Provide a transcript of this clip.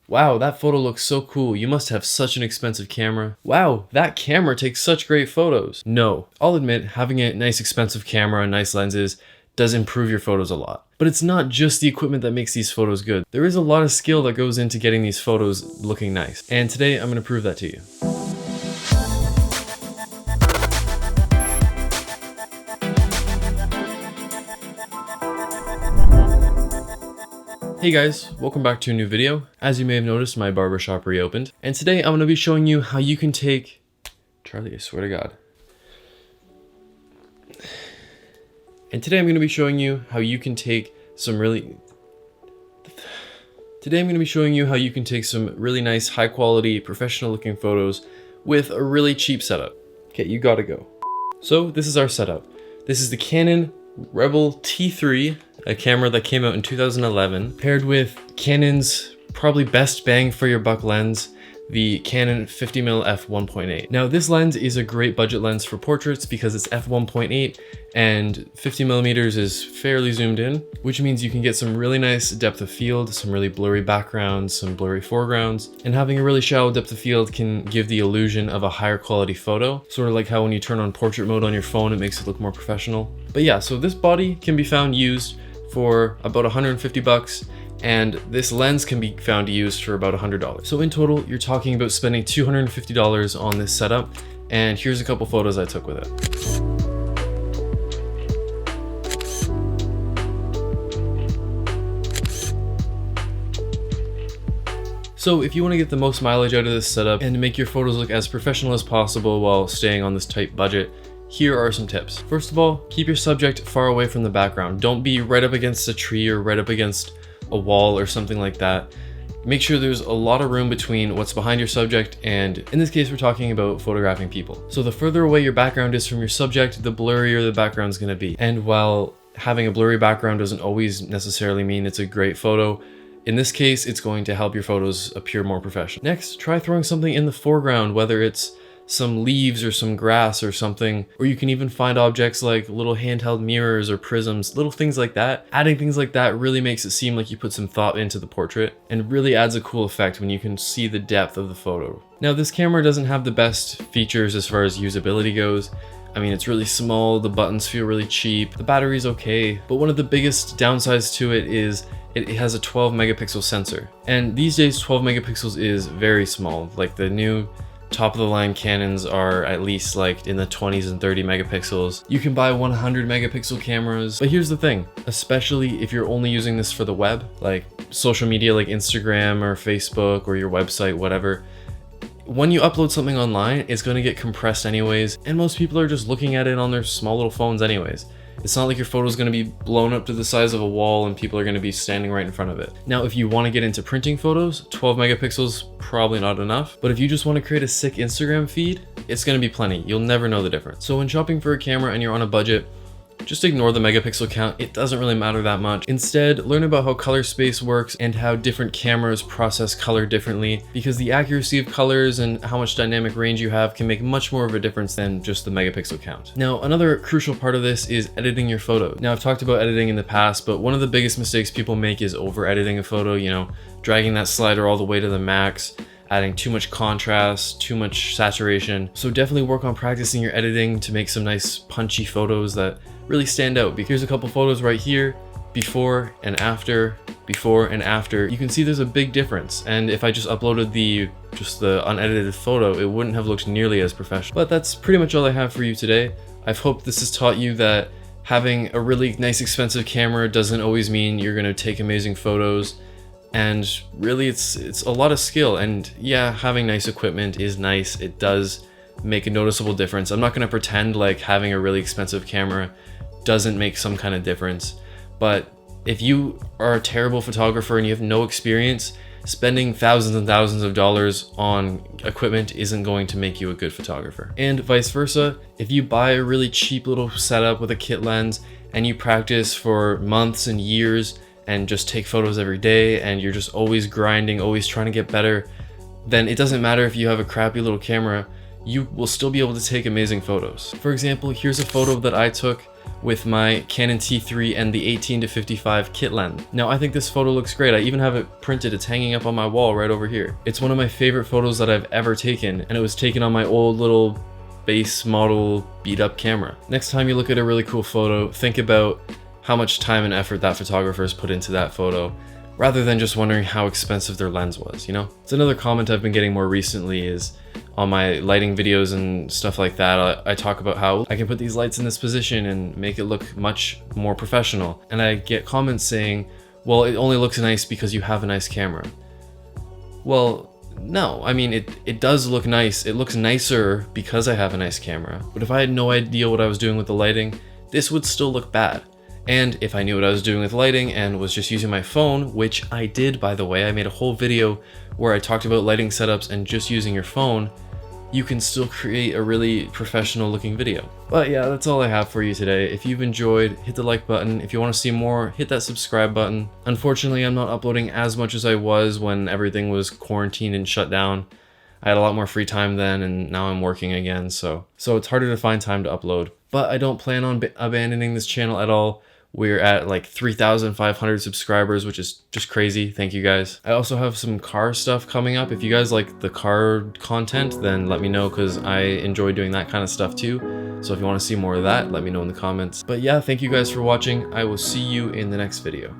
Wow, that photo looks so cool. You must have such an expensive camera. Wow, that camera takes such great photos. No, I'll admit having a nice expensive camera and nice lenses does improve your photos a lot. But it's not just the equipment that makes these photos good. There is a lot of skill that goes into getting these photos looking nice. And today I'm gonna prove that to you. Hey guys, welcome back to a new video. As you may have noticed, my barbershop reopened. And today I'm gonna be showing you how you can take... Charlie, I swear to God. And today I'm going to be showing you how you can take some really nice, high quality, professional looking photos with a really cheap setup. Okay, you gotta go. So this is our setup. This is the Canon Rebel T3, a camera that came out in 2011, paired with Canon's probably best bang for your buck lens, the Canon 50mm f1.8. Now this lens is a great budget lens for portraits because it's f1.8 and 50mm is fairly zoomed in, which means you can get some really nice depth of field, some really blurry backgrounds, some blurry foregrounds, and having a really shallow depth of field can give the illusion of a higher quality photo, sort of like how when you turn on portrait mode on your phone it makes it look more professional. But yeah, so this body can be found used for about 150 bucks. And this lens can be found used for about $100. So in total, you're talking about spending $250 on this setup. And here's a couple photos I took with it. So if you want to get the most mileage out of this setup and to make your photos look as professional as possible while staying on this tight budget, here are some tips. First of all, keep your subject far away from the background. Don't be right up against a tree or right up against a wall or something like that. Make sure there's a lot of room between what's behind your subject, and in this case we're talking about photographing people. So the further away your background is from your subject, the blurrier the background's gonna be. And while having a blurry background doesn't always necessarily mean it's a great photo, in this case it's going to help your photos appear more professional. Next, try throwing something in the foreground, whether it's some leaves or some grass or something, or you can even find objects like little handheld mirrors or prisms, little things like that. Adding things like that really makes it seem like you put some thought into the portrait and really adds a cool effect when you can see the depth of the photo. Now this camera doesn't have the best features as far as usability goes. I mean, it's really small, the buttons feel really cheap, the battery's okay, but one of the biggest downsides to it is it has a 12 megapixel sensor. And these days 12 megapixels is very small. Like the new top of the line Canons are at least like in the 20s and 30 megapixels. You can buy 100 megapixel cameras, but here's the thing, especially if you're only using this for the web, like social media like Instagram or Facebook or your website, whatever. When you upload something online, it's going to get compressed anyways, and most people are just looking at it on their small little phones anyways. It's not like your photo is going to be blown up to the size of a wall and people are going to be standing right in front of it. Now, if you want to get into printing photos, 12 megapixels probably not enough. But if you just want to create a sick Instagram feed, it's going to be plenty. You'll never know the difference. So when shopping for a camera and you're on a budget, just ignore the megapixel count. It doesn't really matter that much. Instead, learn about how color space works and how different cameras process color differently, because the accuracy of colors and how much dynamic range you have can make much more of a difference than just the megapixel count. Now, another crucial part of this is editing your photo. Now, I've talked about editing in the past, but one of the biggest mistakes people make is over editing a photo, you know, dragging that slider all the way to the max, adding too much contrast, too much saturation. So definitely work on practicing your editing to make some nice punchy photos that really stand out. Here's a couple photos right here, before and after, before and after. You can see there's a big difference. And if I just uploaded the unedited photo, it wouldn't have looked nearly as professional. But that's pretty much all I have for you today. I've hoped this has taught you that having a really nice expensive camera doesn't always mean you're gonna take amazing photos. And really it's a lot of skill, and yeah, having nice equipment is nice. It does make a noticeable difference. I'm not gonna pretend like having a really expensive camera doesn't make some kind of difference, but if you are a terrible photographer and you have no experience, spending thousands and thousands of dollars on equipment isn't going to make you a good photographer. And vice versa, if you buy a really cheap little setup with a kit lens and you practice for months and years and just take photos every day and you're just always grinding, always trying to get better, then it doesn't matter if you have a crappy little camera, you will still be able to take amazing photos. For example, here's a photo that I took with my Canon T3 and the 18-55 kit lens. Now I think this photo looks great. I even have it printed. It's hanging up on my wall right over here. It's one of my favorite photos that I've ever taken, and it was taken on my old little base model beat up camera. Next time you look at a really cool photo, think about how much time and effort that photographer has put into that photo, rather than just wondering how expensive their lens was, you know? It's another comment I've been getting more recently is on my lighting videos and stuff like that, I talk about how I can put these lights in this position and make it look much more professional. And I get comments saying, well, it only looks nice because you have a nice camera. Well, no, I mean, it does look nice. It looks nicer because I have a nice camera. But if I had no idea what I was doing with the lighting, this would still look bad. And if I knew what I was doing with lighting and was just using my phone, which I did, by the way, I made a whole video where I talked about lighting setups and just using your phone, you can still create a really professional looking video. But yeah, that's all I have for you today. If you've enjoyed, hit the like button. If you want to see more, hit that subscribe button. Unfortunately, I'm not uploading as much as I was when everything was quarantined and shut down. I had a lot more free time then, and now I'm working again, so it's harder to find time to upload. But I don't plan on abandoning this channel at all. We're at like 3,500 subscribers, which is just crazy. Thank you guys. I also have some car stuff coming up. If you guys like the car content, then let me know, because I enjoy doing that kind of stuff too. So if you want to see more of that, let me know in the comments. But yeah, thank you guys for watching. I will see you in the next video.